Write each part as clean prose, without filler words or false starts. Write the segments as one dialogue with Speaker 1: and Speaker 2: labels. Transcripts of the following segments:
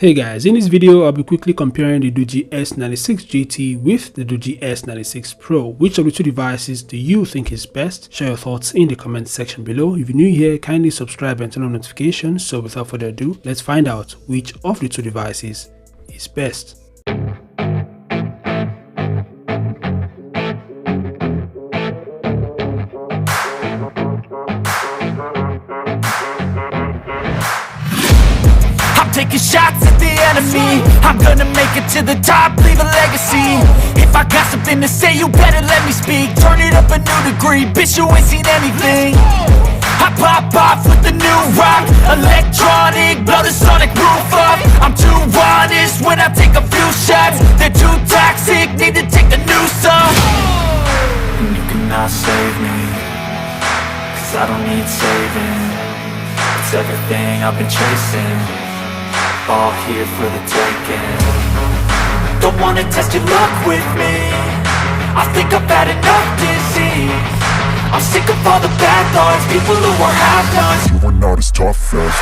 Speaker 1: Hey guys, in this video I'll be quickly comparing the Doogee S96 GT with the Doogee S96 Pro. Which of the two devices do you think is best? Share your thoughts in the comment section below. If you're new here, kindly subscribe and turn on notifications. So without further ado, let's find out which of the two devices is best.
Speaker 2: Taking shots at the enemy, I'm gonna make it to the top, leave a legacy. If I got something to say, you better let me speak. Turn it up a new degree, bitch, you ain't seen anything. I pop off with the new rock, electronic, blow the sonic roof up. I'm too honest when I take a few shots. They're too toxic, need to take the noose off. And you cannot save me, cause I don't need saving. It's everything I've been chasing, all here for the taking. Don't wanna test your luck with me, I think I've had enough disease. I'm sick of all the bad thoughts, people who are half-nots.
Speaker 3: You are not as tough as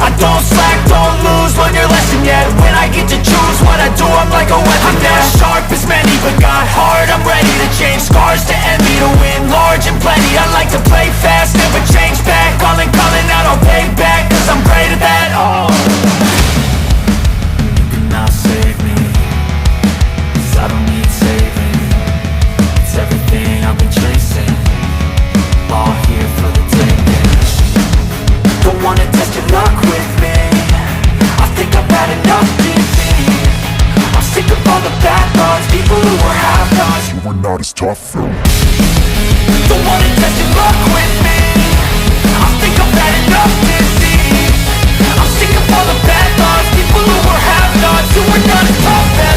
Speaker 2: I don't slack, don't lose, learn your lesson yet. When I get to choose what I do, I'm like a weapon. I'm not sharp as many, but got hard, I'm ready to change. Scars to envy, to win large and plenty. I like to play fast, never change back. Calling out, I'll pay back, cause I'm great at that. Oh, you cannot save me, cause I don't need saving. It's everything I've been chasing, all here for the taking. Don't wanna test your luck with me, I think I've had enough disease. I'm sick of all the bad thoughts, people who are half-nots.
Speaker 3: you are not as tough as.
Speaker 2: Don't wanna test your luck with me, I think I've had enough disease. I'm sick of all the bad thoughts, people who are half-nots, who are not as tough as.